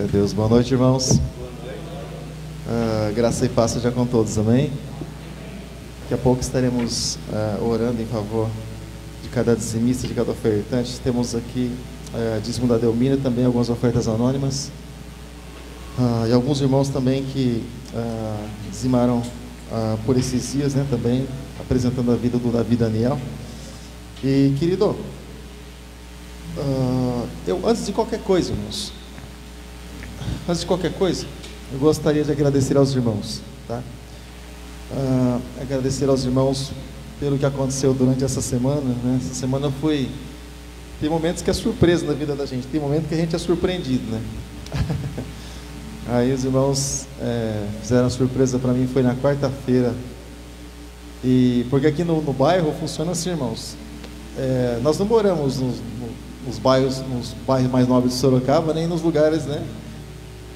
Glória a Deus. Boa noite, irmãos. Graça e paz seja com todos, amém? Daqui a pouco estaremos orando em favor de cada dizimista, de cada ofertante. Temos aqui dízimo da Delmira, também algumas ofertas anônimas, e alguns irmãos também que dizimaram por esses dias, né, também apresentando a vida do Davi Daniel. E querido, antes de qualquer coisa, irmãos, eu gostaria de agradecer aos irmãos, tá? Agradecer aos irmãos pelo que aconteceu durante essa semana, né? Essa semana tem momentos que é surpresa na vida da gente, tem momentos que a gente é surpreendido, né? Aí os irmãos fizeram surpresa para mim, foi na quarta-feira, e porque aqui no bairro funciona assim, irmãos. Nós não moramos nos bairros mais nobres de Sorocaba, nem nos lugares, né,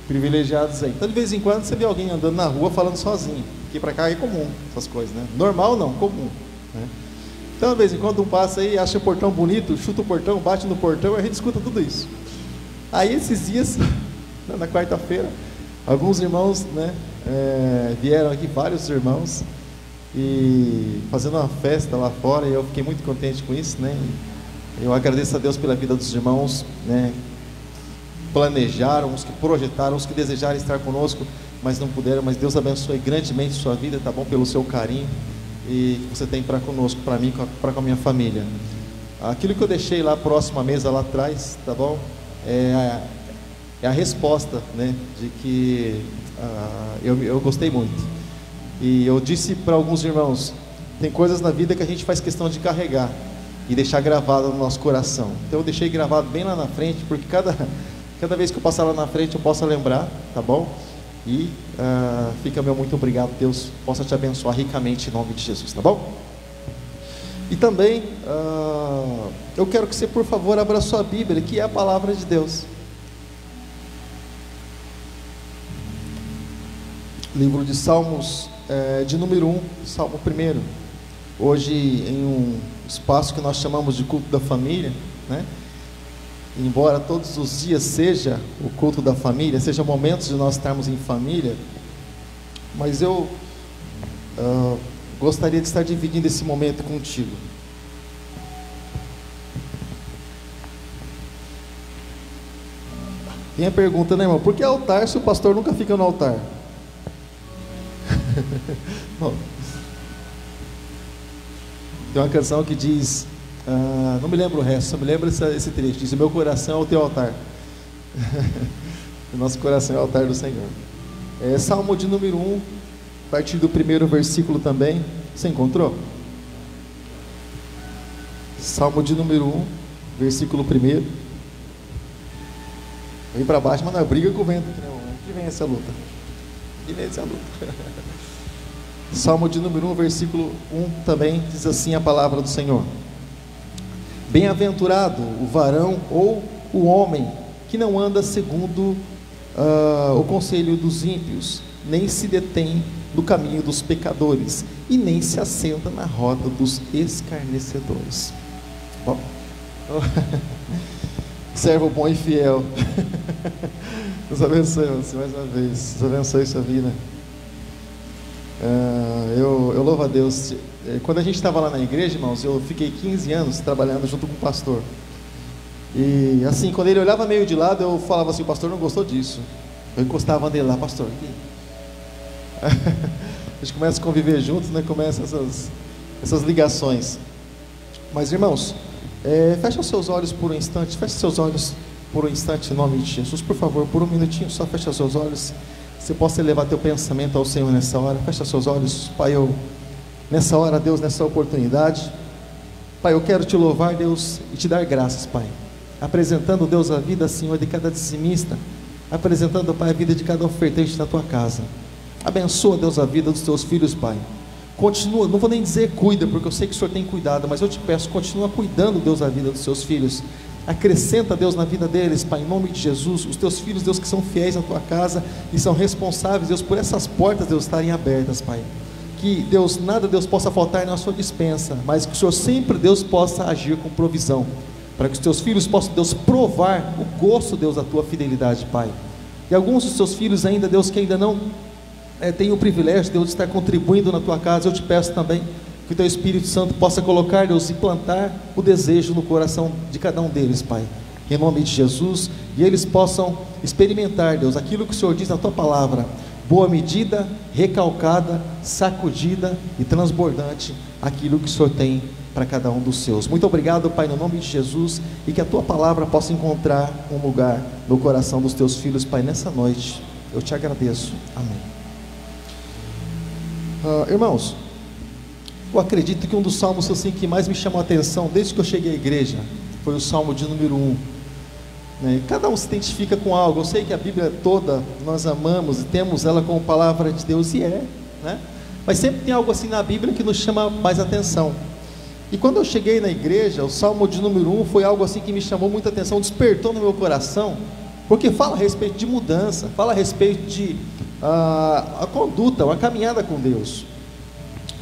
privilegiados aí. Então de vez em quando você vê alguém andando na rua falando sozinho. Aqui para cá é comum essas coisas, né? Normal não, comum, né? Então de vez em quando um passa aí, acha o portão bonito, chuta o portão, bate no portão, e a gente escuta tudo isso. Aí esses dias, na quarta-feira, alguns irmãos, né, vieram aqui, vários irmãos, e fazendo uma festa lá fora, e eu fiquei muito contente com isso, né? Eu agradeço a Deus pela vida dos irmãos, né? Planejaram, os que projetaram, os que desejaram estar conosco, mas não puderam. Mas Deus abençoe grandemente sua vida, tá bom? Pelo seu carinho e que você tem para conosco, para mim, para com a minha família. Aquilo que eu deixei lá próximo à mesa lá atrás, tá bom? É a resposta, né? De que eu gostei muito. E eu disse para alguns irmãos, tem coisas na vida que a gente faz questão de carregar e deixar gravado no nosso coração. Então eu deixei gravado bem lá na frente, porque cada vez que eu passar lá na frente eu possa lembrar, tá bom? E fica meu muito obrigado, Deus possa te abençoar ricamente em nome de Jesus, tá bom? E também eu quero que você, por favor, abra sua Bíblia, que é a palavra de Deus. Livro de Salmos, de número 1, Salmo 1. Hoje em um espaço que nós chamamos de culto da família, né? Embora todos os dias seja o culto da família, seja momentos de nós estarmos em família, mas eu gostaria de estar dividindo esse momento contigo. Tem a pergunta, né, irmão? Por que altar se o pastor nunca fica no altar? Bom, tem uma canção que diz, não me lembro o resto, só me lembro esse trecho, diz: o meu coração é o teu altar. O nosso coração é o altar do Senhor. Salmo de número 1, a partir do 1º versículo também. Você encontrou? Salmo de número 1, versículo 1. Vem para baixo, mas não é briga com o vento, que vem essa luta. Que vem essa luta. Salmo de número 1, versículo 1 também diz assim a palavra do Senhor: bem-aventurado o varão ou o homem que não anda segundo o conselho dos ímpios, nem se detém no caminho dos pecadores, e nem se assenta na roda dos escarnecedores. Bom, servo bom e fiel. Deus abençoe você mais uma vez. Deus abençoe sua vida. Eu louvo a Deus. Quando a gente estava lá na igreja, irmãos, eu fiquei 15 anos trabalhando junto com o pastor. E assim, quando ele olhava meio de lado, eu falava assim: o pastor não gostou disso. Eu encostava nele lá: pastor, aqui. A gente começa a conviver juntos, né? Começa essas ligações. Mas irmãos, fecha os seus olhos por um instante. Fecha seus olhos por um instante em nome de Jesus, por favor, por um minutinho só. Fecha seus olhos. Você possa elevar teu pensamento ao Senhor nessa hora. Fecha seus olhos, Pai. Nessa hora, Deus, nessa oportunidade, Pai, eu quero te louvar, Deus, e te dar graças, Pai, apresentando, Deus, a vida, Senhor, de cada dizimista, apresentando, Pai, a vida de cada ofertante da tua casa. Abençoa, Deus, a vida dos teus filhos, Pai. Continua, não vou nem dizer cuida, porque eu sei que o Senhor tem cuidado, mas eu te peço, continua cuidando, Deus, a vida dos seus filhos. Acrescenta, Deus, na vida deles, Pai, em nome de Jesus. Os teus filhos, Deus, que são fiéis na tua casa e são responsáveis, Deus, por essas portas, Deus, estarem abertas, Pai. Que, Deus, nada, Deus, possa faltar na sua despensa, mas que o Senhor sempre, Deus, possa agir com provisão, para que os teus filhos possam, Deus, provar o gosto, Deus, da tua fidelidade, Pai. E alguns dos seus filhos ainda, Deus, que ainda não têm o privilégio, Deus, de estar contribuindo na tua casa, eu te peço também que o teu Espírito Santo possa colocar, Deus, e plantar o desejo no coração de cada um deles, Pai, em nome de Jesus, e eles possam experimentar, Deus, aquilo que o Senhor diz na tua palavra: boa medida, recalcada, sacudida e transbordante, aquilo que o Senhor tem para cada um dos seus. Muito obrigado, Pai, no nome de Jesus, e que a tua palavra possa encontrar um lugar no coração dos teus filhos, Pai, nessa noite. Eu te agradeço. Amém. Irmãos, eu acredito que um dos salmos assim que mais me chamou a atenção desde que eu cheguei à igreja foi o salmo de número 1. Cada um se identifica com algo. Eu sei que a Bíblia toda nós amamos e temos ela como palavra de Deus, e né? Mas sempre tem algo assim na Bíblia que nos chama mais atenção. E quando eu cheguei na igreja, o salmo de número 1 foi algo assim que me chamou muita atenção, despertou no meu coração, porque fala a respeito de mudança, fala a respeito de a conduta, uma caminhada com Deus.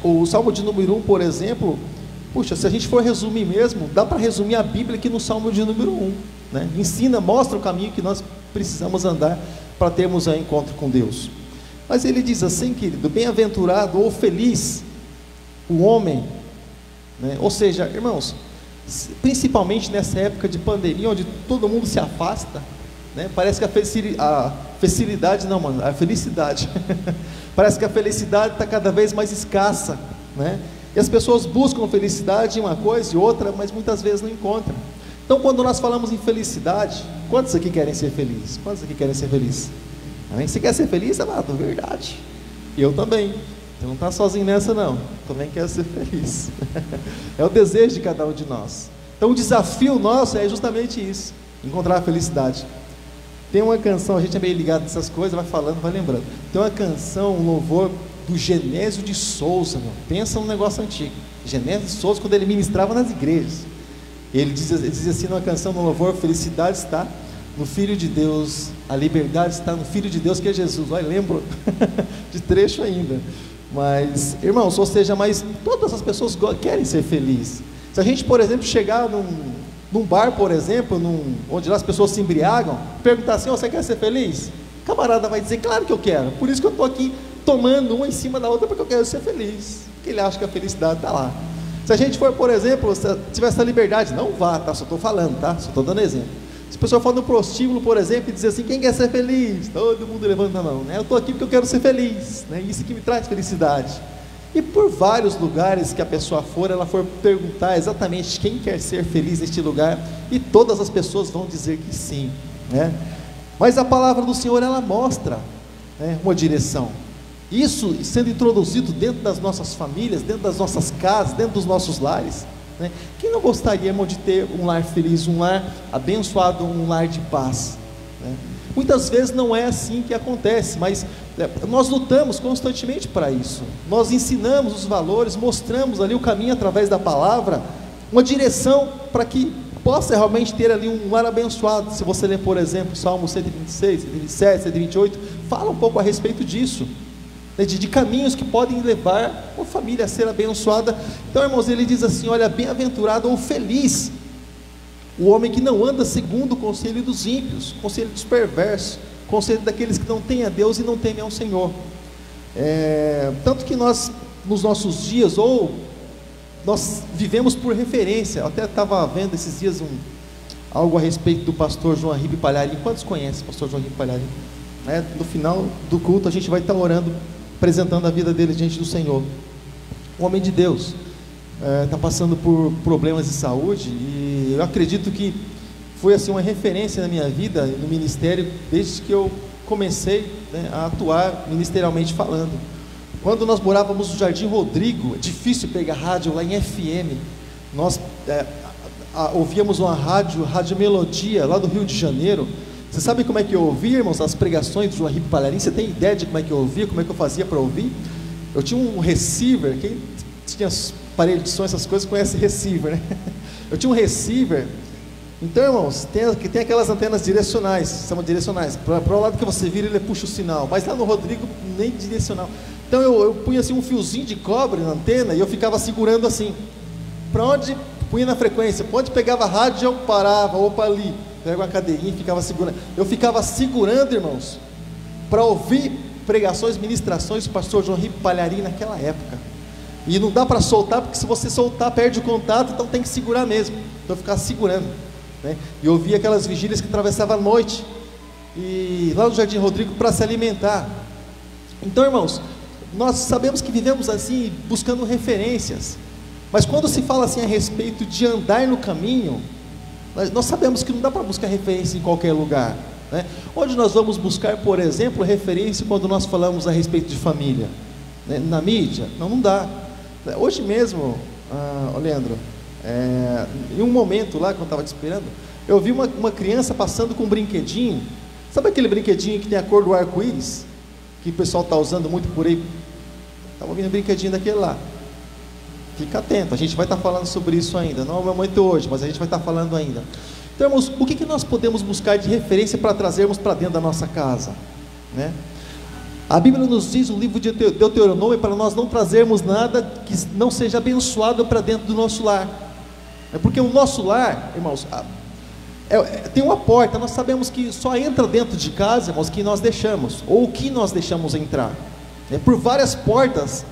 O salmo de número 1, por exemplo, puxa, se a gente for resumir mesmo, dá para resumir a Bíblia aqui no salmo de número 1, né? Ensina, mostra o caminho que nós precisamos andar para termos um encontro com Deus. Mas ele diz assim, querido: bem-aventurado ou feliz o homem, né? Ou seja, irmãos, principalmente nessa época de pandemia, onde todo mundo se afasta, né? Parece que a felicidade, parece que a felicidade está cada vez mais escassa, né? E as pessoas buscam felicidade em uma coisa e outra, mas muitas vezes não encontram. Então, quando nós falamos em felicidade, quantos aqui querem ser felizes? Quantos aqui querem ser felizes? Amém? Você quer ser feliz, amado? Verdade. Eu também. Você não está sozinho nessa, não. Também quero ser feliz. É o desejo de cada um de nós. Então, o desafio nosso é justamente isso: encontrar a felicidade. Tem uma canção, a gente é meio ligado nessas coisas, vai falando, vai lembrando. Tem uma canção, um louvor do Genésio de Souza, meu. Pensa num negócio antigo. Genésio de Souza, quando ele ministrava nas igrejas, ele dizia assim numa canção, no louvor: felicidade está no Filho de Deus, a liberdade está no Filho de Deus, que é Jesus. Olha, lembro de trecho ainda. Mas, irmãos, ou seja, mas todas as pessoas querem ser felizes. Se a gente, por exemplo, chegar num bar, por exemplo, onde lá as pessoas se embriagam, perguntar assim: você quer ser feliz? O camarada vai dizer: claro que eu quero, por isso que eu estou aqui tomando uma em cima da outra, porque eu quero ser feliz, porque ele acha que a felicidade está lá. Se a gente for, por exemplo, se tiver essa liberdade, não vá, tá? Só estou falando, tá? Só estou dando exemplo. Se a pessoa for no prostíbulo, por exemplo, e dizer assim: quem quer ser feliz? Todo mundo levanta a mão, né? Eu estou aqui porque eu quero ser feliz, né? Isso que me traz felicidade. E por vários lugares que a pessoa for, ela for perguntar exatamente quem quer ser feliz neste lugar, e todas as pessoas vão dizer que sim, né? Mas a palavra do Senhor, ela mostra, né, uma direção. Isso sendo introduzido dentro das nossas famílias, dentro das nossas casas, dentro dos nossos lares, né? Quem não gostaria, irmão, de ter um lar feliz, um lar abençoado, um lar de paz, né? Muitas vezes não é assim que acontece, mas nós lutamos constantemente para isso. Nós ensinamos os valores, mostramos ali o caminho através da palavra, uma direção para que possa realmente ter ali um lar abençoado. Se você ler, por exemplo, Salmo 126, 127, 128, fala um pouco a respeito disso, de caminhos que podem levar uma família a ser abençoada. Então, irmãos, ele diz assim: olha, bem-aventurado ou feliz o homem que não anda segundo o conselho dos ímpios, conselho dos perversos, conselho daqueles que não têm a Deus e não temem ao Senhor. Tanto que nós, nos nossos dias, ou nós vivemos por referência. Eu até estava vendo esses dias algo a respeito do pastor João Arribe Palharim. Quantos conhecem o pastor João Arribe Palharim? No final do culto a gente vai estar orando, apresentando a vida dele diante do Senhor. Um homem de Deus, está passando por problemas de saúde, e eu acredito que foi assim uma referência na minha vida, no ministério, desde que eu comecei, né, a atuar ministerialmente falando. Quando nós morávamos no Jardim Rodrigo, é difícil pegar rádio lá em FM, nós ouvíamos uma rádio Melodia, lá do Rio de Janeiro. Você sabe como é que eu ouvia, irmãos, as pregações do João Arribe Palharim? Você tem ideia de como é que eu ouvia, como é que eu fazia para ouvir? Eu tinha um receiver, quem tinha aparelho de som, essas coisas, conhece receiver, né? Eu tinha um receiver. Então, irmãos, tem aquelas antenas direcionais, são direcionais, para o lado que você vira, ele puxa o sinal, mas lá no Rodrigo, nem direcional. Então eu punha assim um fiozinho de cobre na antena, e eu ficava segurando assim, para onde punha na frequência, para onde pegava a rádio eu parava, opa ali, pego uma cadeirinha e ficava segurando. Eu ficava segurando, irmãos, para ouvir pregações, ministrações do pastor João Rico Palharim naquela época. E não dá para soltar, porque se você soltar, perde o contato, então tem que segurar mesmo. Então eu ficava segurando, né? E eu via aquelas vigílias que atravessavam a noite, e lá no Jardim Rodrigo, para se alimentar. Então, irmãos, nós sabemos que vivemos assim, buscando referências. Mas quando se fala assim a respeito de andar no caminho, nós sabemos que não dá para buscar referência em qualquer lugar, né? Onde nós vamos buscar, por exemplo, referência quando nós falamos a respeito de família, né? Na mídia? Não dá. Hoje mesmo, Leandro, em um momento lá, quando eu estava te esperando, eu vi uma criança passando com um brinquedinho. Sabe aquele brinquedinho que tem a cor do arco-íris, que o pessoal está usando muito por aí? Estava ouvindo um brinquedinho daquele lá. Fica atento, a gente vai estar falando sobre isso ainda. Não é o momento hoje, mas a gente vai estar falando ainda. Então, irmãos, o que nós podemos buscar de referência para trazermos para dentro da nossa casa, né? A Bíblia nos diz no livro de Deuteronômio para nós não trazermos nada que não seja abençoado para dentro do nosso lar. É porque o nosso lar, irmãos, tem uma porta. Nós sabemos que só entra dentro de casa, irmãos, que nós deixamos, ou o que nós deixamos entrar. Por várias portas,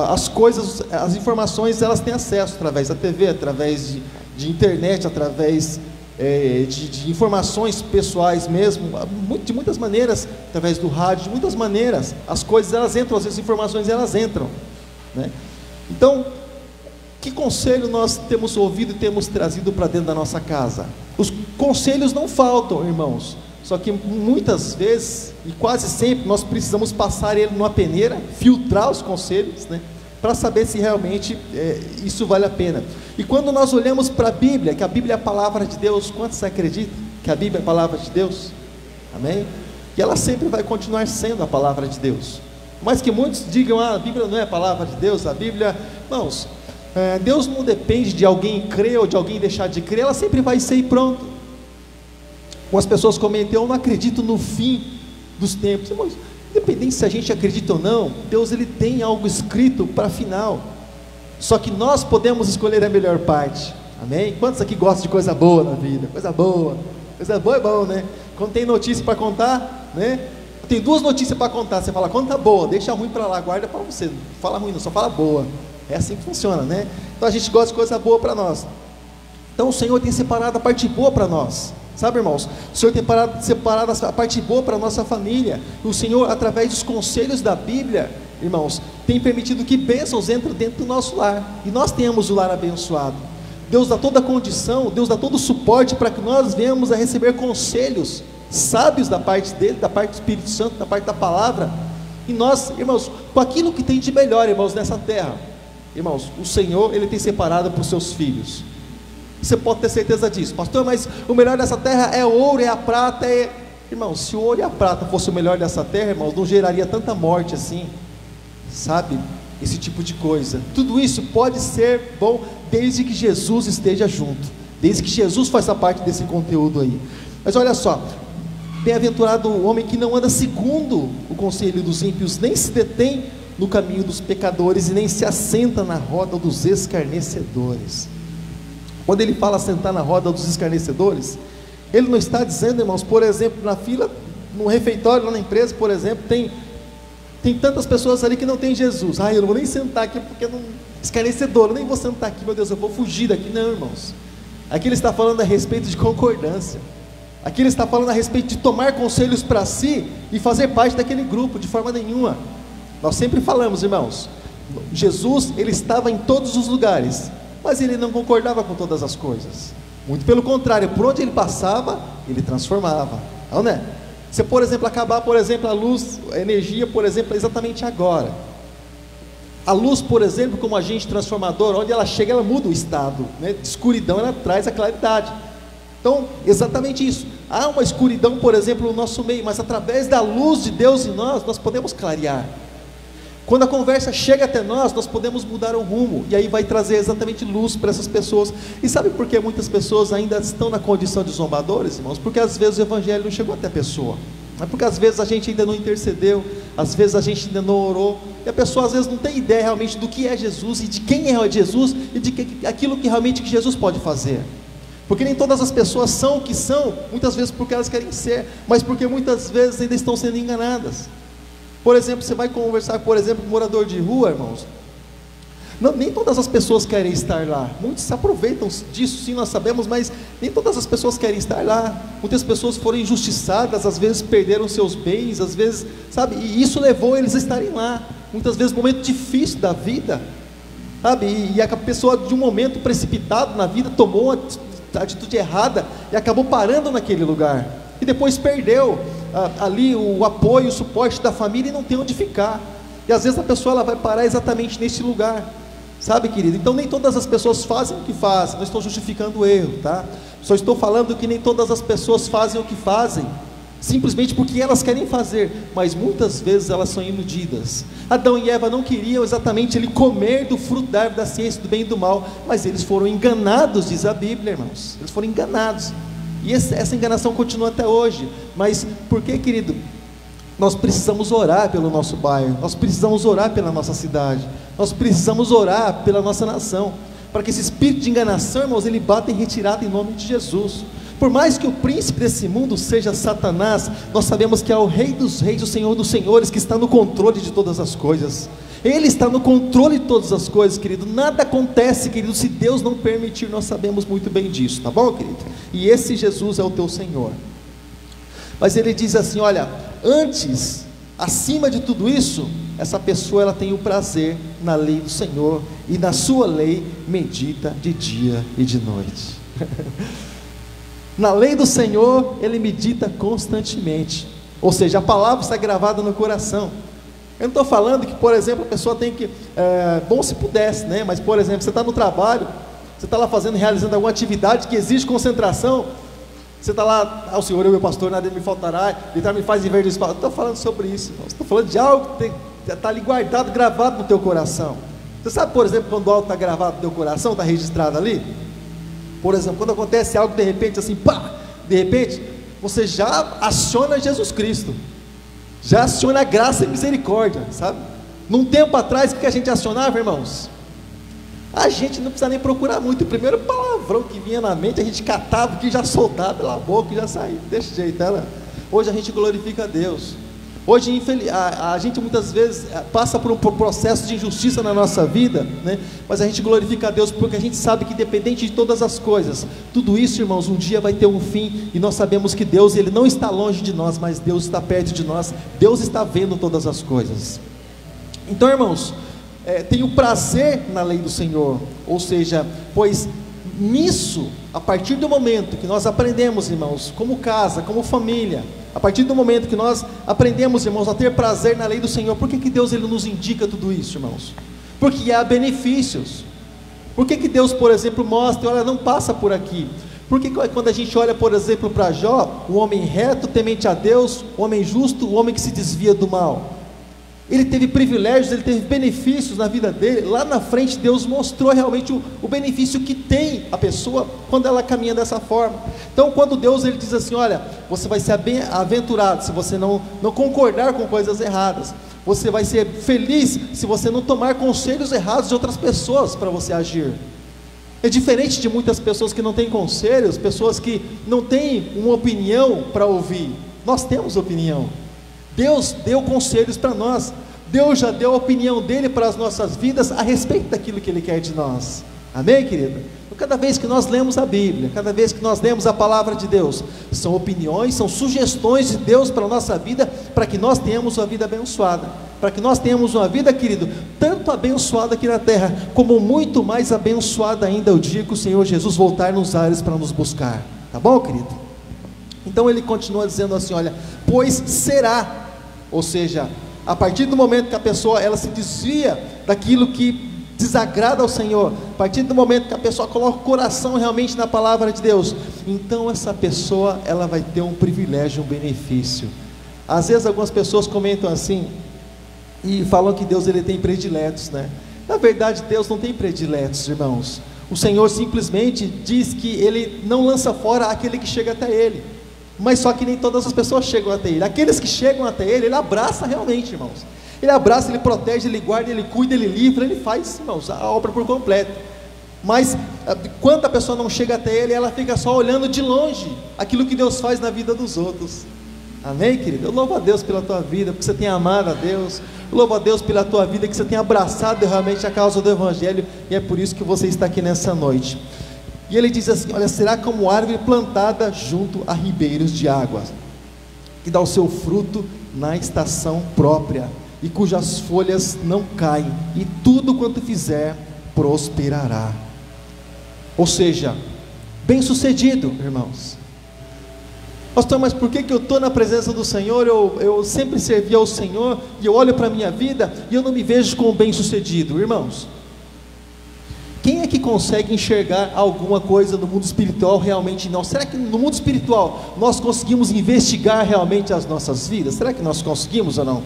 as coisas, as informações, elas têm acesso através da TV, através de internet, através de informações pessoais mesmo, de muitas maneiras, através do rádio, de muitas maneiras, as coisas elas entram, as informações elas entram, né? Então, que conselho nós temos ouvido e temos trazido para dentro da nossa casa? Os conselhos não faltam, irmãos, só que muitas vezes, e quase sempre, nós precisamos passar ele numa peneira, filtrar os conselhos, né? Para saber se realmente isso vale a pena. E quando nós olhamos para a Bíblia, que a Bíblia é a palavra de Deus, quantos acreditam que a Bíblia é a palavra de Deus? Amém? E ela sempre vai continuar sendo a palavra de Deus. Mas que muitos digam, a Bíblia não é a palavra de Deus, a Bíblia... Irmãos, Deus não depende de alguém crer ou de alguém deixar de crer, ela sempre vai ser e pronto. Algumas pessoas comentam, eu não acredito no fim dos tempos. Irmãos, independente se a gente acredita ou não, Deus ele tem algo escrito para final. Só que nós podemos escolher a melhor parte. Amém? Quantos aqui gostam de coisa boa na vida? Coisa boa é bom, né? Quando tem notícia para contar, né? Tem duas notícias para contar, você fala, conta boa, deixa ruim para lá, guarda para você. Não fala ruim não, só fala boa. É assim que funciona, né? Então a gente gosta de coisa boa para nós. Então o Senhor tem separado a parte boa para nós. Sabe, irmãos, o Senhor tem separado a parte boa para a nossa família. O Senhor, através dos conselhos da Bíblia, irmãos, tem permitido que bênçãos entrem dentro do nosso lar, e nós tenhamos o lar abençoado. Deus dá toda a condição, Deus dá todo o suporte para que nós venhamos a receber conselhos sábios da parte dele, da parte do Espírito Santo, da parte da palavra. E nós, irmãos, com aquilo que tem de melhor, irmãos, nessa terra, irmãos, o Senhor, ele tem separado para os seus filhos. Você pode ter certeza disso, pastor, mas o melhor dessa terra é o ouro, é a prata, Irmãos, se o ouro e a prata fosse o melhor dessa terra, irmãos, não geraria tanta morte assim, sabe? Esse tipo de coisa. Tudo isso pode ser bom, desde que Jesus esteja junto, desde que Jesus faça parte desse conteúdo aí. Mas olha só, bem-aventurado o homem que não anda segundo o conselho dos ímpios, nem se detém no caminho dos pecadores, e nem se assenta na roda dos escarnecedores. Quando ele fala sentar na roda dos escarnecedores, ele não está dizendo, irmãos, por exemplo, na fila, no refeitório, lá na empresa, por exemplo, tem tantas pessoas ali que não tem Jesus. Eu não vou nem sentar aqui porque não... escarnecedor, eu nem vou sentar aqui, meu Deus, eu vou fugir daqui. Não, irmãos, aqui ele está falando a respeito de concordância, aqui ele está falando a respeito de tomar conselhos para si e fazer parte daquele grupo, de forma nenhuma. Nós sempre falamos, irmãos, Jesus, ele estava em todos os lugares, mas ele não concordava com todas as coisas, muito pelo contrário, por onde ele passava, ele transformava, não é? Se, por exemplo, acabar, por exemplo, a luz, a energia, por exemplo, exatamente agora, a luz, por exemplo, como agente transformador, onde ela chega, ela muda o estado, né? De escuridão, ela traz a claridade. Então, exatamente isso, há uma escuridão, por exemplo, no nosso meio, mas através da luz de Deus em nós podemos clarear. Quando a conversa chega até nós podemos mudar o rumo, e aí vai trazer exatamente luz para essas pessoas. E sabe por que muitas pessoas ainda estão na condição de zombadores, irmãos? Porque às vezes o evangelho não chegou até a pessoa, é porque às vezes a gente ainda não intercedeu, às vezes a gente ainda não orou, e a pessoa às vezes não tem ideia realmente do que é Jesus, e de quem é Jesus, e de aquilo que realmente que Jesus pode fazer. Porque nem todas as pessoas são o que são, muitas vezes porque elas querem ser, mas porque muitas vezes ainda estão sendo enganadas. Por exemplo, você vai conversar, por exemplo, com um morador de rua, irmãos. Não, nem todas as pessoas querem estar lá. Muitos se aproveitam disso, sim, nós sabemos, mas nem todas as pessoas querem estar lá. Muitas pessoas foram injustiçadas, às vezes perderam seus bens, às vezes, sabe, e isso levou eles a estarem lá. Muitas vezes, momento difícil da vida, sabe, e a pessoa, de um momento precipitado na vida, tomou a atitude errada e acabou parando naquele lugar, e depois perdeu ali o apoio, o suporte da família, e não tem onde ficar. E às vezes a pessoa ela vai parar exatamente nesse lugar, sabe, querido? Então nem todas as pessoas fazem o que fazem. Não estou justificando o erro, tá? Só estou falando que nem todas as pessoas fazem o que fazem simplesmente porque elas querem fazer, mas muitas vezes elas são iludidas. Adão e Eva não queriam exatamente ele comer do fruto da árvore da ciência do bem e do mal, mas eles foram enganados, diz a Bíblia, irmãos. Eles foram enganados, e essa enganação continua até hoje. Mas por que, querido? Nós precisamos orar pelo nosso bairro, nós precisamos orar pela nossa cidade, nós precisamos orar pela nossa nação, para que esse espírito de enganação, irmãos, ele bata em retirada em nome de Jesus. Por mais que o príncipe desse mundo seja Satanás, nós sabemos que é o Rei dos Reis, o Senhor dos Senhores, que está no controle de todas as coisas. Ele está no controle de todas as coisas, querido. Nada acontece, querido, se Deus não permitir. Nós sabemos muito bem disso, tá bom, querido? E esse Jesus é o teu Senhor. Mas ele diz assim, olha, antes, acima de tudo isso, essa pessoa ela tem o prazer na lei do Senhor, e na sua lei medita de dia e de noite. Na lei do Senhor ele medita constantemente, ou seja, a palavra está gravada no coração. Eu não estou falando que, por exemplo, a pessoa tem que, bom se pudesse, né? Mas por exemplo, você está no trabalho, você está lá realizando alguma atividade que exige concentração, você está lá, ao Senhor, eu meu pastor, nada me faltará, deitar me faz em verde espaço. Não estou falando sobre isso, irmão. Estou falando de algo que está ali guardado, gravado no teu coração. Você sabe, por exemplo, quando algo está gravado no teu coração, está registrado ali? Por exemplo, quando acontece algo de repente assim, pá, de repente, você já aciona Jesus Cristo, já aciona a graça e misericórdia, sabe? Num tempo atrás, o que a gente acionava, irmãos? A gente não precisa nem procurar muito. O primeiro palavrão que vinha na mente, a gente catava, que já soltava pela boca e já saía, desse jeito, né? Hoje a gente glorifica a Deus. Hoje a gente muitas vezes passa por um processo de injustiça na nossa vida, né? Mas a gente glorifica a Deus porque a gente sabe que, independente de todas as coisas, tudo isso, irmãos, um dia vai ter um fim. E nós sabemos que Deus, Ele não está longe de nós, mas Deus está perto de nós. Deus está vendo todas as coisas. Então, irmãos, tem o prazer na lei do Senhor, ou seja, pois nisso, a partir do momento que nós aprendemos, irmãos, como casa, como família, a partir do momento que nós aprendemos, irmãos, a ter prazer na lei do Senhor, por que Deus ele nos indica tudo isso, irmãos? Porque há benefícios. Por que Deus, por exemplo, mostra, olha, não passa por aqui? Porque quando a gente olha, por exemplo, para Jó, o homem reto, temente a Deus, o homem justo, o homem que se desvia do mal, ele teve privilégios, ele teve benefícios na vida dele. Lá na frente Deus mostrou realmente o benefício que tem a pessoa quando ela caminha dessa forma. Então quando Deus ele diz assim, olha, você vai ser bem-aventurado se você não concordar com coisas erradas, você vai ser feliz se você não tomar conselhos errados de outras pessoas para você agir. É diferente de muitas pessoas que não têm conselhos, pessoas que não têm uma opinião para ouvir. Nós temos opinião. Deus deu conselhos para nós. Deus já deu a opinião dele para as nossas vidas a respeito daquilo que ele quer de nós. Amém, querido? Então, cada vez que nós lemos a Bíblia, cada vez que nós lemos a palavra de Deus, são opiniões, são sugestões de Deus para a nossa vida, para que nós tenhamos uma vida abençoada, para que nós tenhamos uma vida, querido, tanto abençoada aqui na terra, como muito mais abençoada ainda o dia que o Senhor Jesus voltar nos ares para nos buscar. Tá bom, querido? Então ele continua dizendo assim, olha, pois será, ou seja, a partir do momento que a pessoa ela se desvia daquilo que desagrada ao Senhor, a partir do momento que a pessoa coloca o coração realmente na palavra de Deus, então essa pessoa ela vai ter um privilégio, um benefício. Às vezes algumas pessoas comentam assim e falam que Deus ele tem prediletos, né? Na verdade Deus não tem prediletos, irmãos. O Senhor simplesmente diz que Ele não lança fora aquele que chega até Ele, mas só que nem todas as pessoas chegam até Ele. Aqueles que chegam até Ele, Ele abraça realmente, irmãos. Ele abraça, Ele protege, Ele guarda, Ele cuida, Ele livra, Ele faz, irmãos, a obra por completo. Mas quando a pessoa não chega até Ele, ela fica só olhando de longe aquilo que Deus faz na vida dos outros. Amém, querido? Eu louvo a Deus pela tua vida, porque você tem amado a Deus. Eu louvo a Deus pela tua vida, que você tem abraçado realmente a causa do Evangelho, e é por isso que você está aqui nessa noite. E ele diz assim: olha, será como árvore plantada junto a ribeiros de águas, que dá o seu fruto na estação própria, e cujas folhas não caem, e tudo quanto fizer prosperará. Ou seja, bem sucedido, irmãos. Pastor, mas por que eu estou na presença do Senhor? Eu sempre servi ao Senhor, e eu olho para a minha vida e eu não me vejo como bem sucedido. Irmãos, quem é que consegue enxergar alguma coisa no mundo espiritual realmente não? Será que no mundo espiritual nós conseguimos investigar realmente as nossas vidas? Será que nós conseguimos ou não?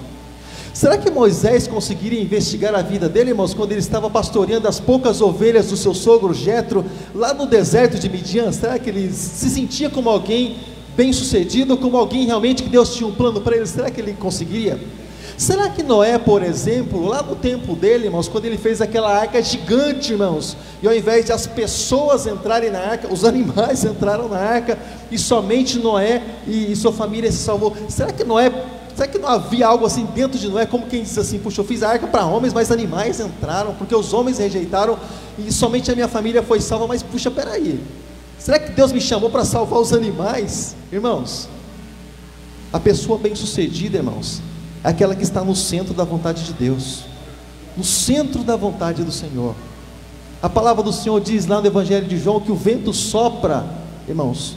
Será que Moisés conseguiria investigar a vida dele, irmãos, quando ele estava pastoreando as poucas ovelhas do seu sogro Jetro, lá no deserto de Midian? Será que ele se sentia como alguém bem sucedido, como alguém realmente que Deus tinha um plano para ele? Será que ele conseguiria? Será que Noé, por exemplo, lá no tempo dele, irmãos, quando ele fez aquela arca gigante, irmãos, e ao invés de as pessoas entrarem na arca, os animais entraram na arca, e somente Noé e sua família se salvou? Será que não havia algo assim dentro de Noé, como quem diz assim: puxa, eu fiz a arca para homens, mas animais entraram, porque os homens rejeitaram, e somente a minha família foi salva? Mas puxa, peraí, será que Deus me chamou para salvar os animais? Irmãos, a pessoa bem sucedida, irmãos, é aquela que está no centro da vontade de Deus, no centro da vontade do Senhor. A palavra do Senhor diz lá no Evangelho de João que o vento sopra, irmãos,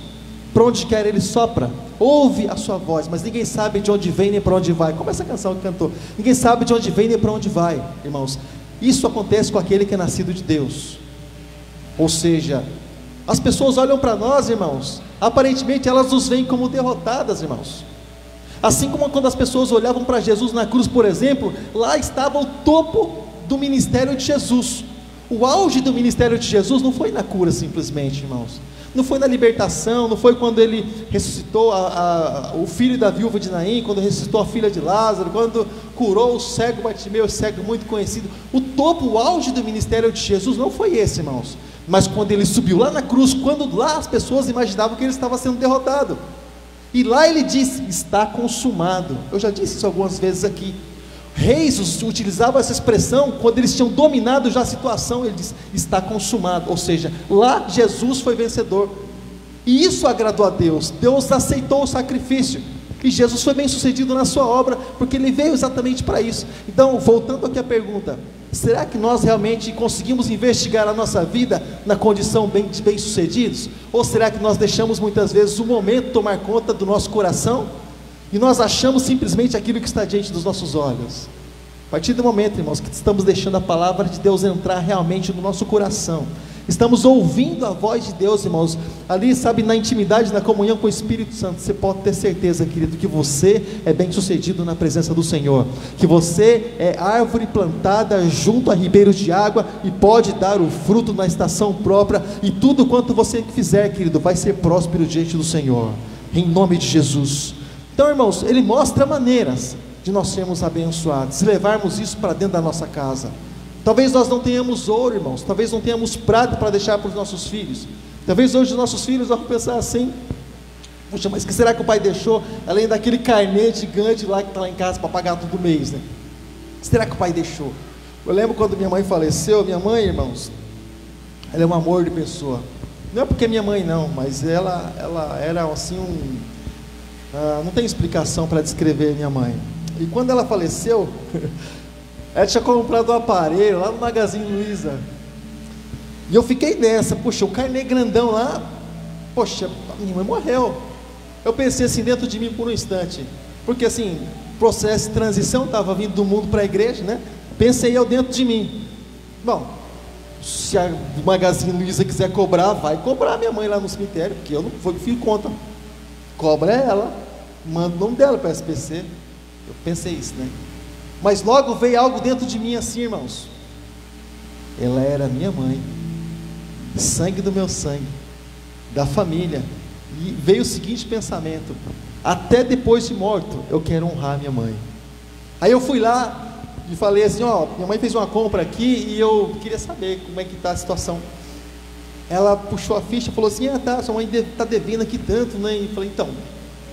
para onde quer ele sopra, ouve a sua voz, mas ninguém sabe de onde vem nem para onde vai. Como essa canção que cantou, ninguém sabe de onde vem nem para onde vai. Irmãos, isso acontece com aquele que é nascido de Deus. Ou seja, as pessoas olham para nós, irmãos, aparentemente elas nos veem como derrotadas, irmãos. Assim como quando as pessoas olhavam para Jesus na cruz, por exemplo, lá estava o topo do ministério de Jesus. O auge do ministério de Jesus não foi na cura simplesmente, irmãos, não foi na libertação, não foi quando ele ressuscitou o filho da viúva de Naim, quando ressuscitou a filha de Lázaro, quando curou o cego Bartimeu, cego muito conhecido. O topo, o auge do ministério de Jesus não foi esse, irmãos, mas quando ele subiu lá na cruz, quando lá as pessoas imaginavam que ele estava sendo derrotado, e lá ele disse: está consumado. Eu já disse isso algumas vezes aqui. Reis utilizavam essa expressão quando eles tinham dominado já a situação. Ele disse: está consumado. Ou seja, lá Jesus foi vencedor, e isso agradou a Deus. Deus aceitou o sacrifício, e Jesus foi bem sucedido na sua obra, porque ele veio exatamente para isso. Então, voltando aqui à pergunta, será que nós realmente conseguimos investigar a nossa vida na condição de bem-sucedidos? Ou será que nós deixamos muitas vezes o momento tomar conta do nosso coração, e nós achamos simplesmente aquilo que está diante dos nossos olhos? A partir do momento, irmãos, que estamos deixando a palavra de Deus entrar realmente no nosso coração, estamos ouvindo a voz de Deus, irmãos, ali, sabe, na intimidade, na comunhão com o Espírito Santo, você pode ter certeza, querido, que você é bem sucedido na presença do Senhor, que você é árvore plantada junto a ribeiros de água, e pode dar o fruto na estação própria, e tudo quanto você fizer, querido, vai ser próspero diante do Senhor, em nome de Jesus. Então, irmãos, ele mostra maneiras de nós sermos abençoados, se levarmos isso para dentro da nossa casa. Talvez nós não tenhamos ouro, irmãos, talvez não tenhamos prata para deixar para os nossos filhos. Talvez hoje os nossos filhos vão pensar assim: puxa, mas que será que o pai deixou, além daquele carnê gigante lá que está lá em casa para pagar todo mês, né? Será que o pai deixou? Eu lembro quando minha mãe faleceu. Minha mãe, irmãos, ela é um amor de pessoa. Não é porque é minha mãe não, mas ela era assim não tem explicação para descrever minha mãe. E quando ela faleceu, ela tinha comprado um aparelho lá no Magazine Luiza, e eu fiquei nessa: poxa, o carnê grandão lá, poxa, minha mãe morreu. Eu pensei assim dentro de mim por um instante, porque assim, processo de transição, estava vindo do mundo para a igreja, né? Pensei eu dentro de mim: bom, se a Magazine Luiza quiser cobrar, vai cobrar minha mãe lá no cemitério, porque eu não fui conta, cobra ela, manda o nome dela para a SPC. Eu pensei isso, né? Mas logo veio algo dentro de mim assim, irmãos: ela era minha mãe, sangue do meu sangue, da família. E veio o seguinte pensamento: até depois de morto, eu quero honrar minha mãe. Aí eu fui lá e falei assim: ó, minha mãe fez uma compra aqui e eu queria saber como é que está a situação. ela puxou a ficha e falou assim: tá, sua mãe está devendo aqui tanto, né? E eu falei: então,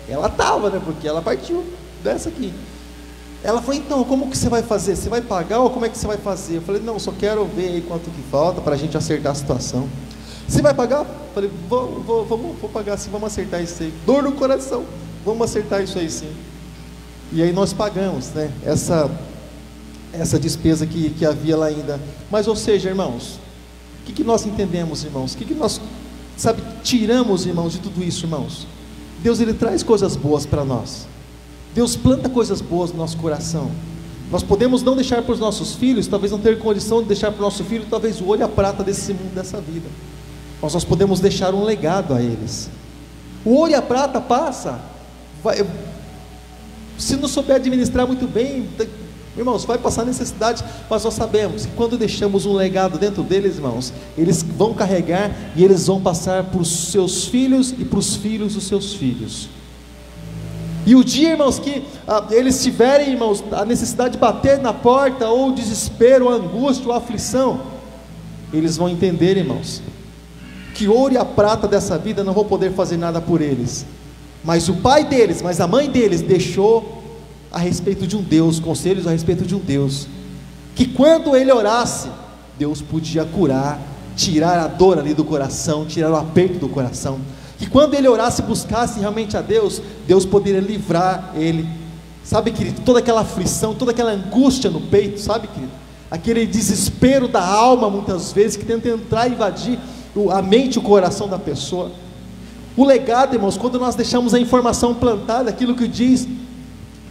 ela estava, né? Porque ela partiu dessa aqui. Ela falou: então, como que você vai fazer? Você vai pagar ou como é que você vai fazer? Eu falei: não, só quero ver aí quanto que falta para a gente acertar a situação. Você vai pagar? Eu falei: vou pagar sim, vamos acertar isso aí. Dor no coração, vamos acertar isso aí sim. E aí nós pagamos, né? Essa despesa que havia lá ainda. Mas, ou seja, irmãos, o que nós entendemos, irmãos? O que nós, tiramos, irmãos, de tudo isso, irmãos? Deus, Ele traz coisas boas para nós. Deus planta coisas boas no nosso coração. Nós podemos não deixar para os nossos filhos, talvez não ter condição de deixar para o nosso filho, talvez o ouro e a prata desse mundo, dessa vida. Mas nós podemos deixar um legado a eles. O ouro e a prata passa. Se não souber administrar muito bem, irmãos, vai passar necessidade, mas nós sabemos que quando deixamos um legado dentro deles, irmãos, eles vão carregar e eles vão passar para os seus filhos e para os filhos dos seus filhos. E o dia, irmãos, que eles tiverem, irmãos, a necessidade de bater na porta, ou o desespero, ou a angústia, ou a aflição, eles vão entender, irmãos, que ouro e a prata dessa vida não vão poder fazer nada por eles, mas o pai deles, mas a mãe deles deixou a respeito de um Deus, conselhos a respeito de um Deus, que quando ele orasse, Deus podia curar, tirar a dor ali do coração, tirar o aperto do coração, que quando ele orasse e buscasse realmente a Deus, Deus poderia livrar ele, sabe, querido, toda aquela aflição, toda aquela angústia no peito, sabe, querido, aquele desespero da alma, muitas vezes, que tenta entrar e invadir a mente e o coração da pessoa. O legado, irmãos, quando nós deixamos a informação plantada, aquilo que diz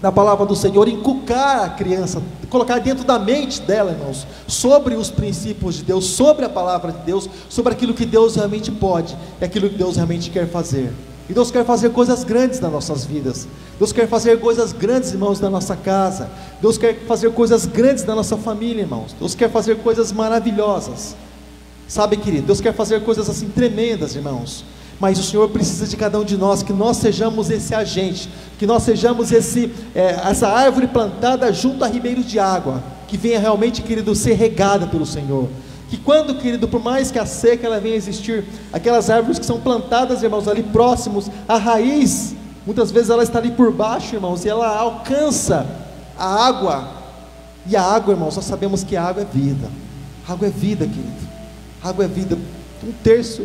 na palavra do Senhor, inculcar a criança, colocar dentro da mente dela, irmãos, sobre os princípios de Deus, sobre a palavra de Deus, sobre aquilo que Deus realmente pode, e aquilo que Deus realmente quer fazer. E Deus quer fazer coisas grandes nas nossas vidas. Deus quer fazer coisas grandes, irmãos, na nossa casa. Deus quer fazer coisas grandes na nossa família, irmãos. Deus quer fazer coisas maravilhosas, sabe, querido, Deus quer fazer coisas assim tremendas, irmãos. Mas o Senhor precisa de cada um de nós, que nós sejamos esse agente, que nós sejamos essa árvore plantada junto a ribeiros de água, que venha realmente, querido, ser regada pelo Senhor. Que quando, querido, por mais que a seca ela venha a existir, aquelas árvores que são plantadas, irmãos, ali próximos, a raiz, muitas vezes ela está ali por baixo, irmãos, e ela alcança a água. E a água, irmãos, nós sabemos que a água é vida. A água é vida, querido. A água é vida. 1/3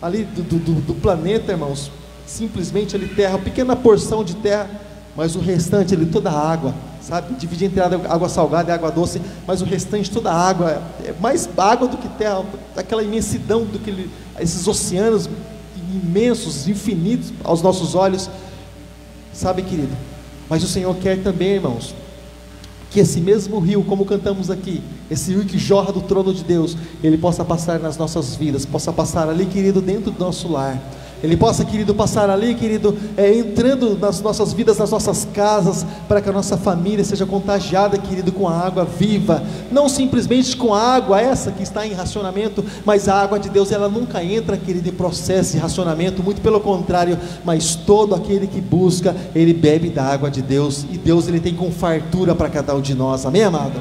ali do planeta, irmãos, simplesmente ali terra, uma pequena porção de terra, mas o restante ali, toda a água, sabe, divide entre água salgada e água doce, mas o restante, toda a água, é mais água do que terra, aquela imensidão, esses oceanos imensos, infinitos aos nossos olhos, sabe, querido, mas o Senhor quer também, irmãos, que esse mesmo rio, como cantamos aqui, esse rio que jorra do trono de Deus, ele possa passar nas nossas vidas, possa passar ali, querido, dentro do nosso lar, ele possa, querido, passar ali, querido, entrando nas nossas vidas, nas nossas casas, para que a nossa família seja contagiada, querido, com a água viva, não simplesmente com a água essa que está em racionamento, mas a água de Deus, ela nunca entra, querido, em processo de racionamento, muito pelo contrário, mas todo aquele que busca, ele bebe da água de Deus, e Deus, ele tem com fartura para cada um de nós, amém, amado?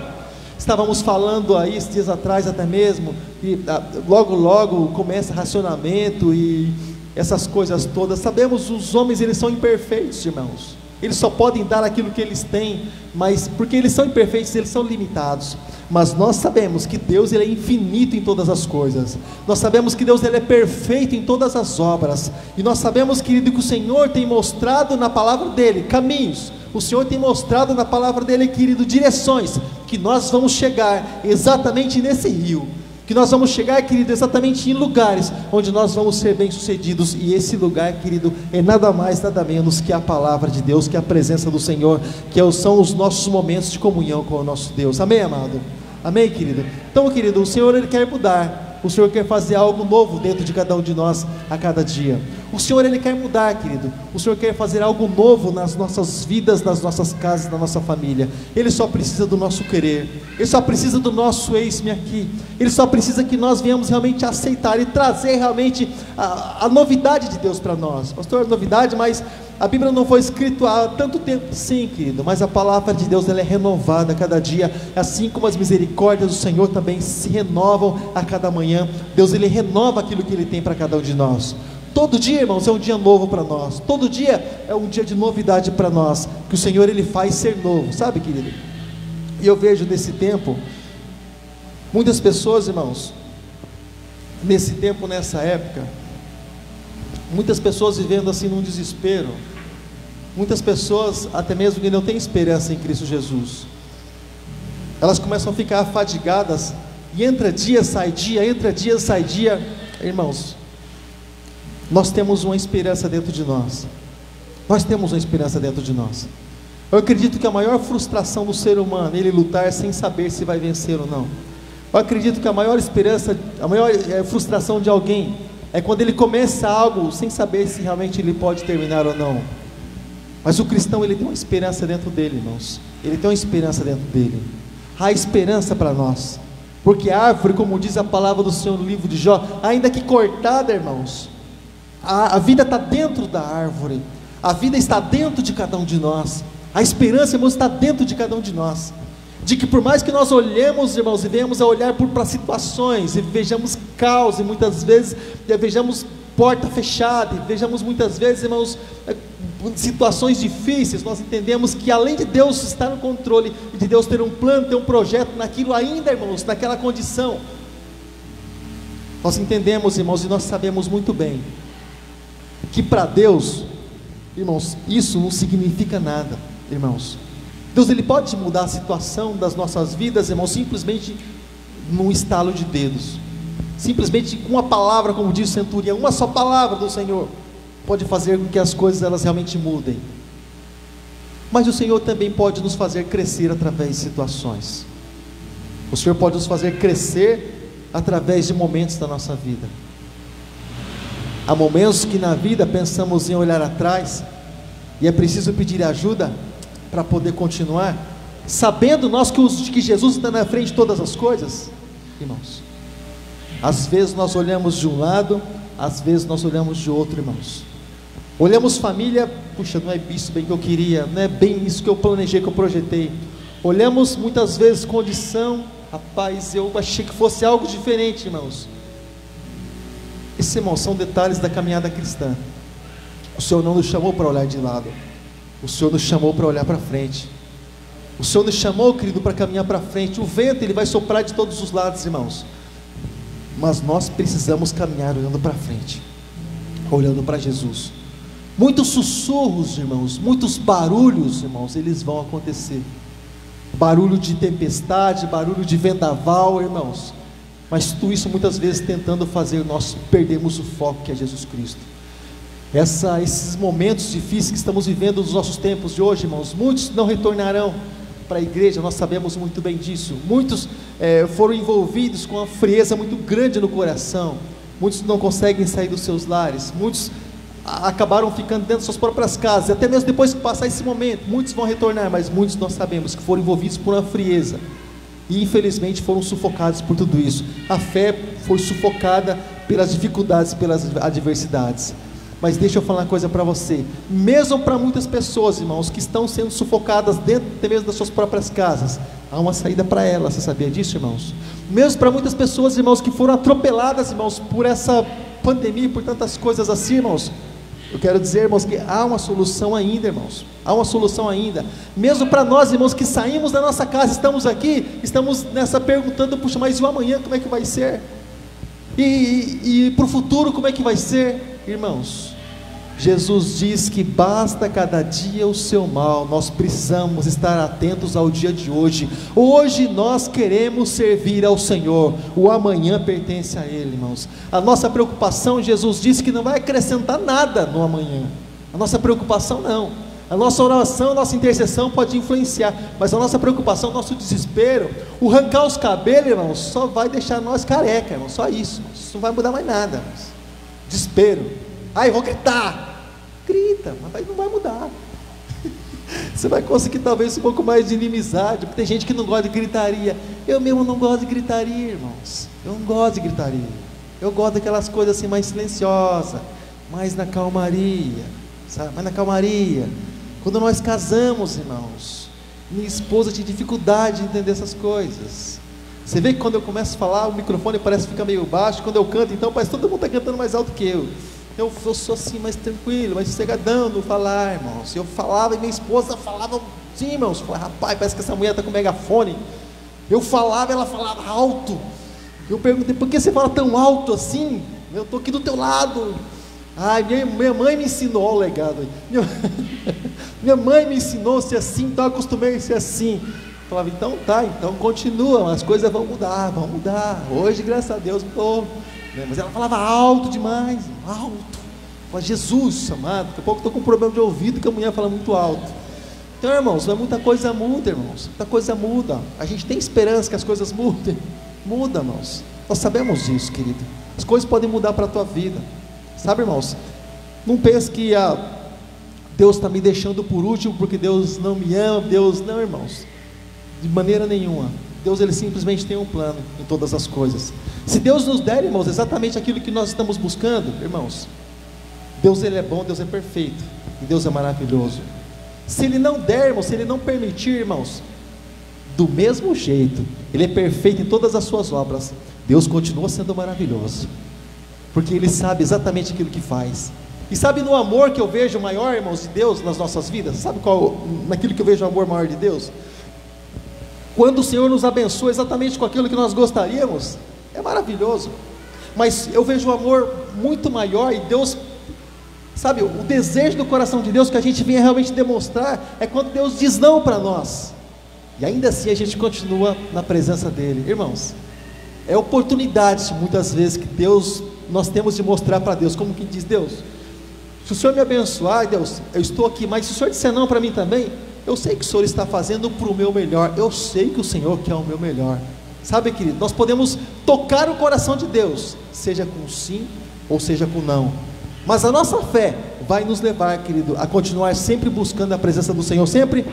Estávamos falando aí, esses dias atrás até mesmo, e logo começa racionamento, e essas coisas todas, sabemos, os homens, eles são imperfeitos, irmãos, eles só podem dar aquilo que eles têm, mas porque eles são imperfeitos, eles são limitados, mas nós sabemos que Deus, ele é infinito em todas as coisas, nós sabemos que Deus, ele é perfeito em todas as obras, e nós sabemos, querido, que o Senhor tem mostrado na palavra dele, caminhos, o Senhor tem mostrado na palavra dele, querido, direções, que nós vamos chegar exatamente nesse rio, que nós vamos chegar, querido, exatamente em lugares onde nós vamos ser bem-sucedidos, e esse lugar, querido, é nada mais, nada menos que a palavra de Deus, que a presença do Senhor, que são os nossos momentos de comunhão com o nosso Deus, amém, amado? Amém, querido? Então, querido, o Senhor, ele quer mudar, o Senhor quer fazer algo novo dentro de cada um de nós, a cada dia. O Senhor, Ele quer mudar, querido. O Senhor quer fazer algo novo nas nossas vidas, nas nossas casas, na nossa família. Ele só precisa do nosso querer. Ele só precisa do nosso eis-me aqui. Ele só precisa que nós venhamos realmente aceitar e trazer realmente a novidade de Deus para nós. Pastor, novidade, mas a Bíblia não foi escrita há tanto tempo. Sim, querido, mas a palavra de Deus, ela é renovada a cada dia, assim como as misericórdias do Senhor também se renovam a cada manhã. Deus, Ele renova aquilo que Ele tem para cada um de nós. Todo dia, irmãos, é um dia novo para nós. Todo dia é um dia de novidade para nós, que o Senhor, Ele faz ser novo, sabe, querido? E eu vejo nesse tempo, muitas pessoas, irmãos, nesse tempo, nessa época, muitas pessoas vivendo assim num desespero, muitas pessoas até mesmo que não têm esperança em Cristo Jesus, elas começam a ficar afadigadas, e entra dia, sai dia, entra dia, sai dia. Irmãos, nós temos uma esperança dentro de nós. Nós temos uma esperança dentro de nós. Eu acredito que a maior frustração do ser humano é ele lutar sem saber se vai vencer ou não. Eu acredito que a maior esperança, a maior frustração de alguém é quando ele começa algo sem saber se realmente ele pode terminar ou não. Mas o cristão, ele tem uma esperança dentro dele, irmãos. Ele tem uma esperança dentro dele. Há esperança para nós, porque a árvore, como diz a palavra do Senhor no livro de Jó, ainda que cortada, irmãos, a vida está dentro da árvore, a vida está dentro de cada um de nós, a esperança, irmãos, está dentro de cada um de nós, de que por mais que nós olhemos, irmãos, e venhamos a olhar para situações, e vejamos caos, e muitas vezes vejamos porta fechada, e vejamos muitas vezes, irmãos, situações difíceis, nós entendemos que além de Deus estar no controle, e de Deus ter um plano, ter um projeto naquilo ainda, irmãos, naquela condição, nós entendemos, irmãos, e nós sabemos muito bem, que para Deus, irmãos, isso não significa nada, irmãos. Deus, Ele pode mudar a situação das nossas vidas, irmãos, simplesmente num estalo de dedos, simplesmente com uma palavra, como diz o centurião, uma só palavra do Senhor, pode fazer com que as coisas elas realmente mudem. Mas o Senhor também pode nos fazer crescer através de situações. O Senhor pode nos fazer crescer através de momentos da nossa vida. Há momentos que na vida pensamos em olhar atrás, e é preciso pedir ajuda para poder continuar, sabendo nós que Jesus está na frente de todas as coisas, irmãos. Às vezes nós olhamos de um lado, às vezes nós olhamos de outro, irmãos. Olhamos família, puxa, não é isso bem que eu queria, não é bem isso que eu planejei, que eu projetei. Olhamos muitas vezes condição, rapaz, eu achei que fosse algo diferente, irmãos. Esses, irmãos, são detalhes da caminhada cristã. O Senhor não nos chamou para olhar de lado, o Senhor nos chamou para olhar para frente. O Senhor nos chamou, querido, para caminhar para frente. O vento, ele vai soprar de todos os lados, irmãos, mas nós precisamos caminhar olhando para frente, olhando para Jesus. Muitos sussurros, irmãos, muitos barulhos, irmãos, eles vão acontecer. Barulho de tempestade, barulho de vendaval, irmãos, mas tudo isso muitas vezes tentando fazer nós perdermos o foco, que é Jesus Cristo. Esses momentos difíceis que estamos vivendo nos nossos tempos de hoje, irmãos, muitos não retornarão para a igreja, nós sabemos muito bem disso. Muitos foram envolvidos com uma frieza muito grande no coração. Muitos não conseguem sair dos seus lares, muitos acabaram ficando dentro das suas próprias casas, até mesmo depois que passar esse momento, muitos vão retornar, mas muitos nós sabemos que foram envolvidos por uma frieza, e infelizmente foram sufocados por tudo isso. A fé foi sufocada pelas dificuldades, pelas adversidades. Mas deixa eu falar uma coisa para você, mesmo para muitas pessoas, irmãos, que estão sendo sufocadas dentro até mesmo das suas próprias casas, há uma saída para elas. Você sabia disso, irmãos? Mesmo para muitas pessoas, irmãos, que foram atropeladas, irmãos, por essa pandemia, por tantas coisas assim, irmãos, eu quero dizer, irmãos, que há uma solução ainda, irmãos, há uma solução ainda. Mesmo para nós, irmãos, que saímos da nossa casa, estamos aqui, estamos nessa perguntando, puxa, mas e o amanhã, como é que vai ser? E para o futuro, como é que vai ser? Irmãos, Jesus diz que basta cada dia o seu mal. Nós precisamos estar atentos ao dia de hoje. Hoje nós queremos servir ao Senhor, o amanhã pertence a Ele, irmãos. A nossa preocupação, Jesus disse que não vai acrescentar nada no amanhã. A nossa preocupação não. A nossa oração, a nossa intercessão pode influenciar, mas a nossa preocupação, o nosso desespero, o arrancar os cabelos, irmãos, só vai deixar nós careca, irmãos, só isso. Isso não vai mudar mais nada, irmãos. Desespero. Ah, eu vou gritar. Grita, mas não vai mudar. Você vai conseguir talvez um pouco mais de inimizade, porque tem gente que não gosta de gritaria. Eu mesmo não gosto de gritaria, irmãos. Eu não gosto de gritaria. Eu gosto daquelas coisas assim mais silenciosas, mais na calmaria, sabe? Mais na calmaria. Quando nós casamos, irmãos, minha esposa tinha dificuldade de entender essas coisas. Você vê que quando eu começo a falar, o microfone parece ficar meio baixo. Quando eu canto, então parece que todo mundo está cantando mais alto que eu. Eu sou assim, mais tranquilo, mais sossegadão no falar, irmãos. Eu falava e minha esposa falava sim, irmãos. Eu falava, rapaz, parece que essa mulher está com megafone. Eu falava, ela falava alto. Eu perguntei, por que você fala tão alto assim? Eu estou aqui do teu lado. Ai, minha mãe me ensinou, olha o legado aí. Minha mãe me ensinou a ser assim, então eu acostumei a ser assim. Eu falava, então tá, então continua, as coisas vão mudar, vão mudar. Hoje, graças a Deus, mudou. Mas ela falava alto demais, alto. Falava, Jesus amado, daqui a pouco estou com um problema de ouvido que a mulher fala muito alto. Então, irmãos, muita coisa muda, irmãos. Muita coisa muda. A gente tem esperança que as coisas mudem. Muda, irmãos. Nós sabemos disso, querido. As coisas podem mudar para a tua vida. Sabe, irmãos? Não pense que Deus está me deixando por último porque Deus não me ama. Deus, não, irmãos. De maneira nenhuma. Deus, ele simplesmente tem um plano em todas as coisas. Se Deus nos der, irmãos, exatamente aquilo que nós estamos buscando, irmãos, Deus, ele é bom, Deus é perfeito, e Deus é maravilhoso. Se ele não der, irmãos, se ele não permitir, irmãos, do mesmo jeito, ele é perfeito em todas as suas obras, Deus continua sendo maravilhoso, porque ele sabe exatamente aquilo que faz. E sabe no amor que eu vejo maior, irmãos, de Deus nas nossas vidas? Sabe naquilo que eu vejo o amor maior de Deus? Quando o Senhor nos abençoa exatamente com aquilo que nós gostaríamos, é maravilhoso. Mas eu vejo o amor muito maior, e Deus, sabe, o desejo do coração de Deus que a gente venha realmente demonstrar, é quando Deus diz não para nós, e ainda assim a gente continua na presença dEle. Irmãos, é oportunidade muitas vezes que nós temos de mostrar para Deus, como que diz Deus, se o Senhor me abençoar, Deus, eu estou aqui, mas se o Senhor disser não para mim também, eu sei que o Senhor está fazendo para o meu melhor, eu sei que o Senhor quer o meu melhor. Sabe, querido, nós podemos tocar o coração de Deus, seja com sim ou seja com não, mas a nossa fé vai nos levar, querido, a continuar sempre buscando a presença do Senhor, sempre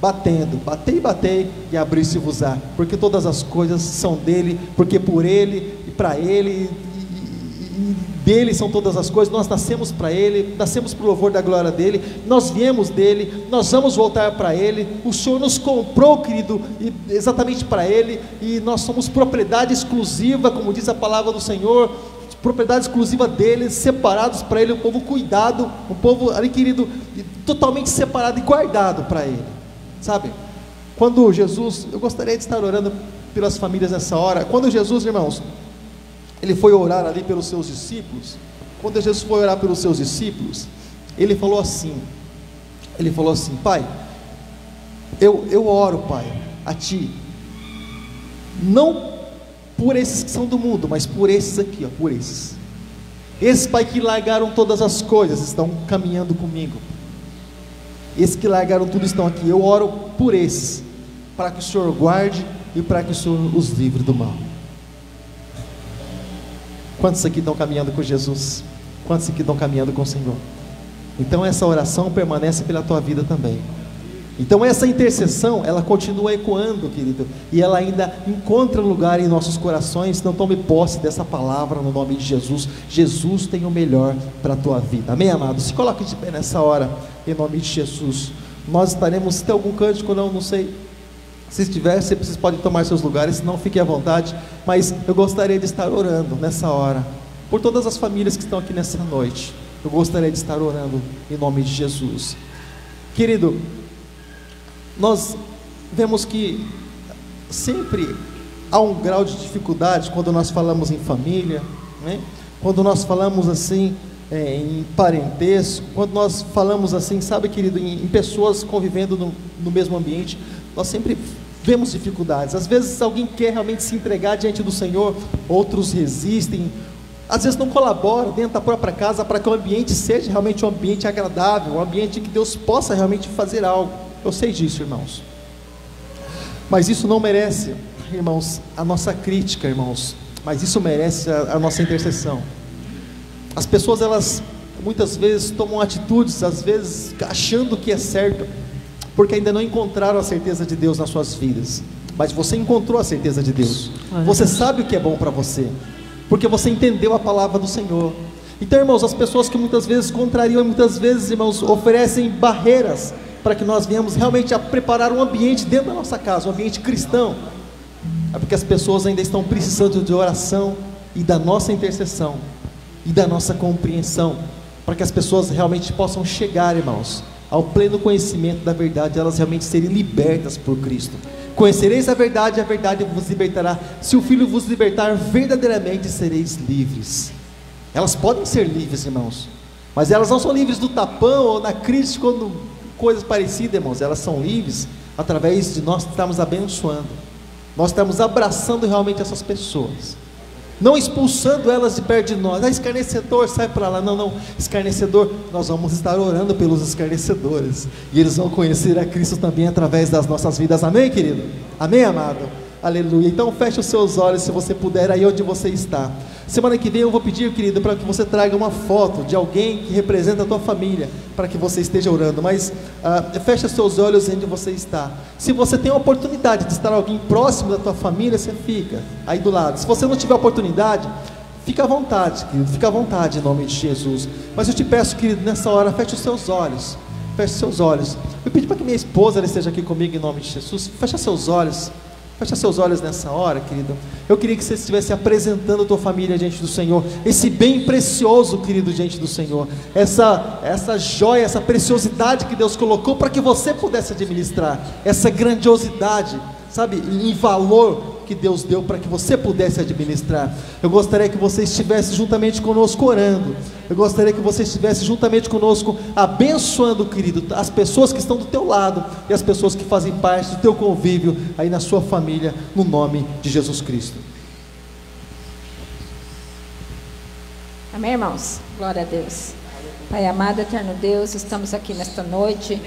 batendo, batei e abrir-se-vos-á, porque todas as coisas são dele, porque por ele e para ele e dele são todas as coisas. Nós nascemos para ele, nascemos para o louvor da glória dele, nós viemos dele, nós vamos voltar para ele. O Senhor nos comprou, querido, exatamente para ele, e nós somos propriedade exclusiva, como diz a palavra do Senhor, propriedade exclusiva dele, separados para ele, um povo cuidado, um povo ali, querido, totalmente separado e guardado para ele. Sabe, quando Jesus, eu gostaria de estar orando pelas famílias nessa hora. Quando Jesus, irmãos, ele foi orar ali pelos seus discípulos, quando Jesus foi orar pelos seus discípulos, ele falou assim, Pai, eu oro, Pai, a Ti, não por esses que são do mundo, mas por esses aqui, ó, por esses, Pai, que largaram todas as coisas, estão caminhando comigo, esses que largaram tudo estão aqui, eu oro por esses, para que o Senhor guarde e para que o Senhor os livre do mal. Quantos aqui estão caminhando com Jesus? Quantos aqui estão caminhando com o Senhor? Então essa oração permanece pela tua vida também. Então essa intercessão, ela continua ecoando, querido, e ela ainda encontra lugar em nossos corações. Não tome posse dessa palavra no nome de Jesus. Jesus tem o melhor para a tua vida, amém, amado? Se coloque de pé nessa hora, em nome de Jesus. Nós estaremos, se tem algum cântico, não sei, se estiver, vocês podem tomar seus lugares, se não, fiquem à vontade, mas eu gostaria de estar orando nessa hora, por todas as famílias que estão aqui nessa noite. Eu gostaria de estar orando em nome de Jesus. Querido, nós vemos que sempre há um grau de dificuldade quando nós falamos em família, né? Quando nós falamos assim em parentesco, quando nós falamos assim, sabe, querido, em pessoas convivendo no mesmo ambiente, nós sempre vemos dificuldades. Às vezes alguém quer realmente se entregar diante do Senhor, outros resistem, às vezes não colaboram dentro da própria casa para que o ambiente seja realmente um ambiente agradável, um ambiente que Deus possa realmente fazer algo. Eu sei disso, irmãos, mas isso não merece, irmãos, a nossa crítica, irmãos, mas isso merece a nossa intercessão. As pessoas, elas muitas vezes tomam atitudes, às vezes achando que é certo, porque ainda não encontraram a certeza de Deus nas suas vidas. Mas você encontrou a certeza de Deus. Você sabe o que é bom para você, porque você entendeu a palavra do Senhor. Então, irmãos, as pessoas que muitas vezes contrariam, muitas vezes, irmãos, oferecem barreiras para que nós venhamos realmente a preparar um ambiente dentro da nossa casa, um ambiente cristão. É porque as pessoas ainda estão precisando de oração e da nossa intercessão e da nossa compreensão, para que as pessoas realmente possam chegar, irmãos, ao pleno conhecimento da verdade, elas realmente serem libertas por Cristo. Conhecereis a verdade vos libertará. Se o Filho vos libertar, verdadeiramente sereis livres. Elas podem ser livres, irmãos, mas elas não são livres do tapão ou na crítica ou coisas parecidas, irmãos. Elas são livres através de nós estarmos abençoando, nós estamos abraçando realmente essas pessoas, não expulsando elas de perto de nós. Escarnecedor, sai para lá. Não, escarnecedor, nós vamos estar orando pelos escarnecedores, e eles vão conhecer a Cristo também através das nossas vidas. Amém, querido? Amém, amado? Aleluia. Então feche os seus olhos, se você puder, aí onde você está. Semana que vem eu vou pedir, querido, para que você traga uma foto de alguém que representa a tua família, para que você esteja orando. Mas feche os seus olhos onde você está. Se você tem a oportunidade de estar alguém próximo da tua família, você fica aí do lado. Se você não tiver oportunidade, fica à vontade, querido, fica à vontade em nome de Jesus. Mas eu te peço, querido, nessa hora, feche os seus olhos. Feche os seus olhos. Eu pedi para que minha esposa ela esteja aqui comigo em nome de Jesus. Feche seus olhos. Fecha seus olhos nessa hora, querido. Eu queria que você estivesse apresentando a tua família diante do Senhor, esse bem precioso, querido, diante do Senhor, essa joia, essa preciosidade que Deus colocou para que você pudesse administrar, essa grandiosidade, sabe, em valor que Deus deu para que você pudesse administrar. Eu gostaria que você estivesse juntamente conosco orando. Eu gostaria que você estivesse juntamente conosco abençoando, querido, as pessoas que estão do teu lado e as pessoas que fazem parte do teu convívio aí na sua família, no nome de Jesus Cristo. Amém, irmãos? Glória a Deus. Pai amado, eterno Deus, estamos aqui nesta noite,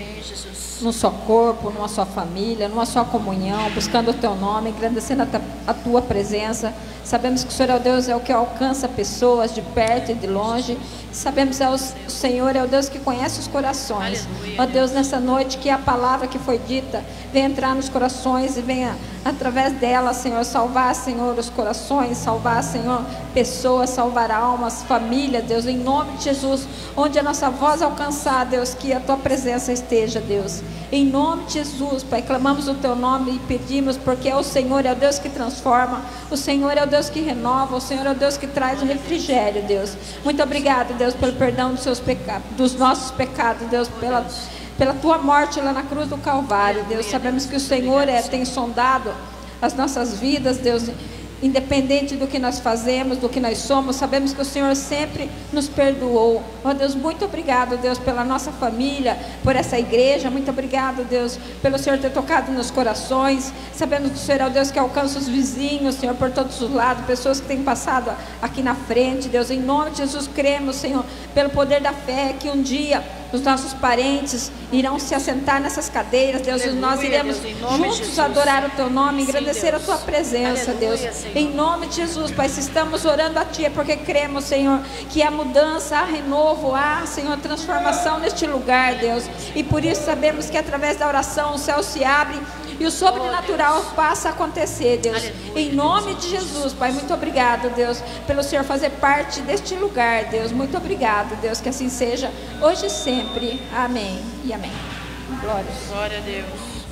num só corpo, numa só família, numa só comunhão, buscando o Teu nome, engrandecendo a Tua presença. Sabemos que o Senhor é o Deus, é o que alcança pessoas de perto e de longe. Sabemos que o Senhor é o Deus que conhece os corações. Ó Deus, nessa noite, que a palavra que foi dita venha entrar nos corações e venha, através dela, Senhor, salvar, Senhor, os corações, salvar, Senhor, pessoas, salvar almas, família, Deus, em nome de Jesus. Onde a nossa voz alcançar, Deus, que a Tua presença esteja, Deus. Em nome de Jesus, Pai, clamamos o Teu nome e pedimos, porque o Senhor é o Deus que transforma, o Senhor é o Deus que renova, o Senhor é o Deus que traz o refrigério, Deus. Muito obrigado, Deus, pelo perdão dos seus pecados, dos nossos pecados, Deus, pela Tua morte lá na cruz do Calvário, Deus. Sabemos que o Senhor tem sondado as nossas vidas, Deus, independente do que nós fazemos, do que nós somos, sabemos que o Senhor sempre nos perdoou. Ó Deus, muito obrigado, Deus, pela nossa família, por essa igreja. Muito obrigado, Deus, pelo Senhor ter tocado nos corações. Sabemos que o Senhor é o Deus que alcança os vizinhos, Senhor, por todos os lados, pessoas que têm passado aqui na frente, Deus. Em nome de Jesus, cremos, Senhor, pelo poder da fé, que um dia os nossos parentes irão se assentar nessas cadeiras, Deus, aleluia, e nós iremos Deus, juntos adorar o Teu nome, engrandecer a Tua presença, aleluia, Deus, Senhor. Em nome de Jesus, Pai, se estamos orando a Ti é porque cremos, Senhor, que há mudança, há renovo, há, Senhor, transformação neste lugar, Deus, e por isso sabemos que através da oração o céu se abre e o sobrenatural passa a acontecer, Deus. Aleluia, em nome de Jesus, Pai, muito obrigado, Deus, pelo Senhor fazer parte deste lugar, Deus. Muito obrigado, Deus, que assim seja hoje e sempre. Amém e amém. Glória a Deus.